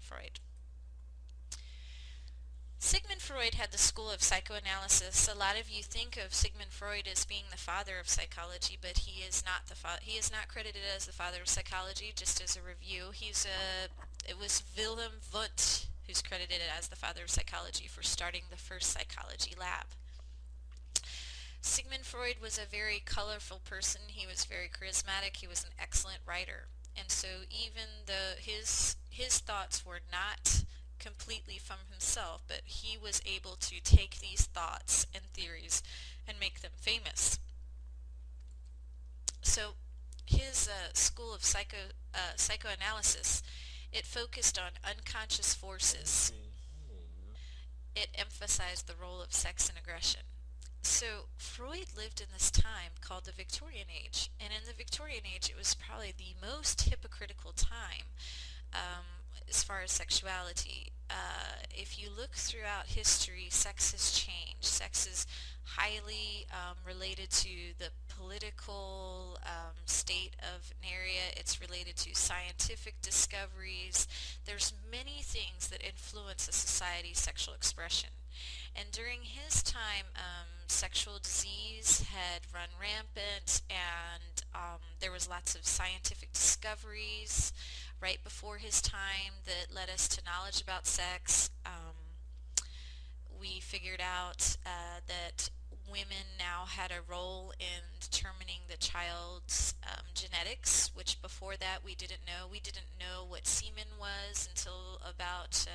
Freud. Sigmund Freud had the school of psychoanalysis. A lot of you think of Sigmund Freud as being the father of psychology, but he is not he is not credited as the father of psychology. Just as a review, it was Wilhelm Wundt who's credited as the father of psychology for starting the first psychology lab. Sigmund Freud was a very colorful person. He was very charismatic. He was an excellent writer. And so even though his thoughts were not completely from himself, but he was able to take these thoughts and theories and make them famous. So his school of psychoanalysis, it focused on unconscious forces. It emphasized the role of sex and aggression. So Freud lived in this time called the Victorian Age, and in the Victorian Age it was probably the most hypocritical time as far as sexuality. If you look throughout history, sex has changed. Sex is highly related to the political state of an area. It's related to scientific discoveries. There's many things that influence a society's sexual expression. And during his time, sexual disease had run rampant, and there was lots of scientific discoveries right before his time that led us to knowledge about sex. We figured out that women now had a role in determining the child's genetics, which before that we didn't know. We didn't know what semen was until about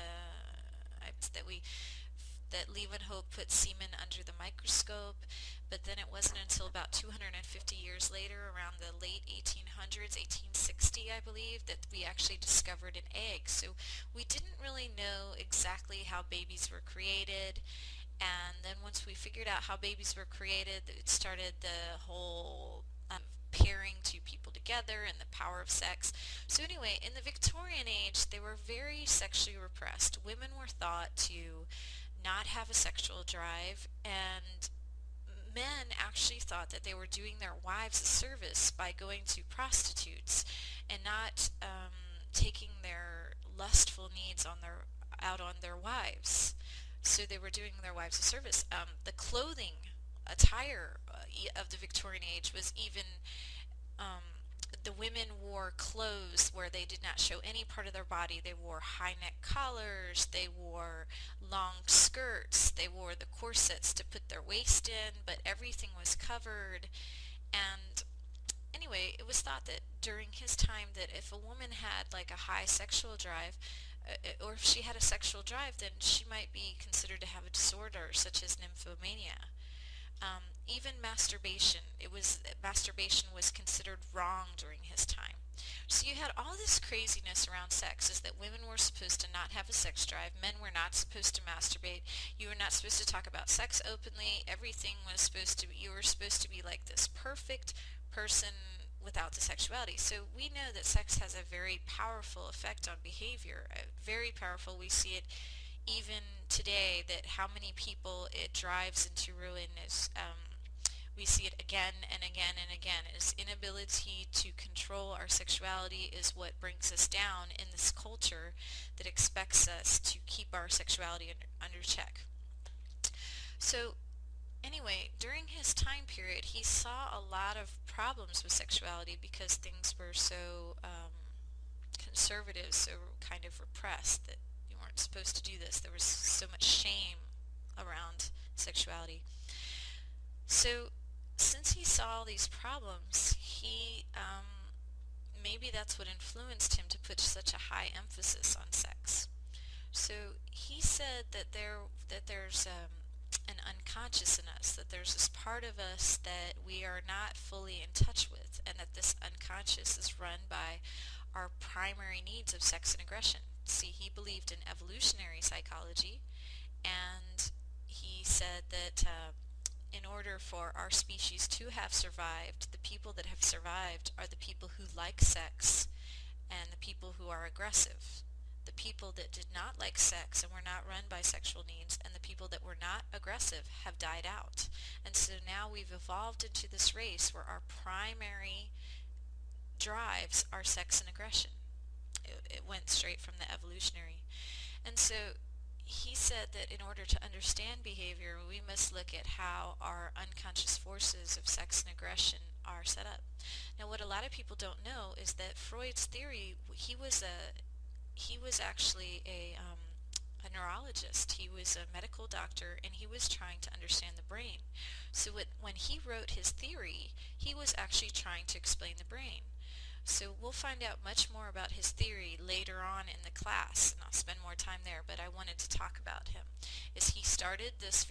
that Leeuwenhoek put semen under the microscope, but then it wasn't until about 250 years later, around the late 1800s, 1860 I believe, that we actually discovered an egg. So we didn't really know exactly how babies were created, and then once we figured out how babies were created, it started the whole pairing two people together and the power of sex. So anyway, in the Victorian Age, they were very sexually repressed. Women were thought to not have a sexual drive, and men actually thought that they were doing their wives a service by going to prostitutes and not taking their lustful needs out on their wives. So they were doing their wives a service. The clothing attire of the Victorian Age was even the women wore clothes where they did not show any part of their body. They wore high neck collars, they wore long skirts, they wore the corsets to put their waist in, but everything was covered. And anyway, it was thought that during his time that if a woman had like a high sexual drive, or if she had a sexual drive, then she might be considered to have a disorder such as nymphomania. Even masturbation was considered wrong during his time. So you had all this craziness around sex, is that women were supposed to not have a sex drive, men were not supposed to masturbate, you were not supposed to talk about sex openly, everything was supposed to be, you were supposed to be like this perfect person without the sexuality. So we know that sex has a very powerful effect on behavior, very powerful. We see it even today, that how many people it drives into ruin is we see it again and again and again. Is inability to control our sexuality is what brings us down in this culture that expects us to keep our sexuality under check. So anyway, during his time period, he saw a lot of problems with sexuality because things were so conservative, so kind of repressed, that you weren't supposed to do this. There was so much shame around sexuality. So since he saw all these problems, he maybe that's what influenced him to put such a high emphasis on sex. So he said that there's an unconscious in us, that there's this part of us that we are not fully in touch with, and that this unconscious is run by our primary needs of sex and aggression. See, he believed in evolutionary psychology, and he said that in order for our species to have survived, the people that have survived are the people who like sex and the people who are aggressive. The people that did not like sex and were not run by sexual needs, and the people that were not aggressive, have died out. And so now we've evolved into this race where our primary drives are sex and aggression. It went straight from the evolutionary. And so he said that in order to understand behavior, we must look at how our unconscious forces of sex and aggression are set up. Now, what a lot of people don't know is that Freud's theory, he was actually a neurologist. He was a medical doctor, and he was trying to understand the brain. So when he wrote his theory, he was actually trying to explain the brain. So we'll find out much more about his theory later on in the class, and I'll spend more time there, but I wanted to talk about him. He started this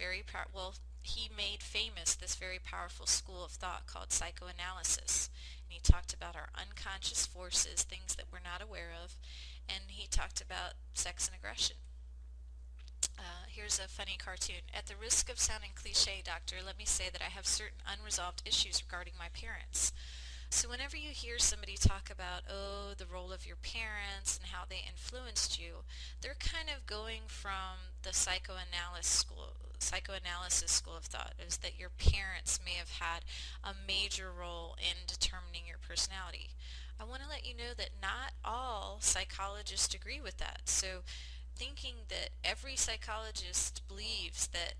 he made famous this very powerful school of thought called psychoanalysis. And he talked about our unconscious forces, things that we're not aware of, and he talked about sex and aggression. Here's a funny cartoon. At the risk of sounding cliche, doctor, let me say that I have certain unresolved issues regarding my parents. So whenever you hear somebody talk about, oh, the role of your parents and how they influenced you, they're kind of going from the psychoanalysis school of thought, is that your parents may have had a major role in determining your personality. I want to let you know that not all psychologists agree with that. So thinking that every psychologist believes that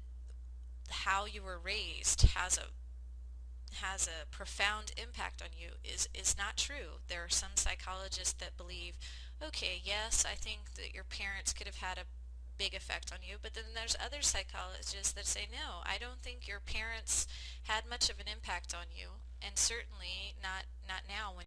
how you were raised has a profound impact on you is not true. There are some psychologists that believe, okay, yes, I think that your parents could have had a big effect on you, but then there's other psychologists that say, no, I don't think your parents had much of an impact on you, and certainly not now when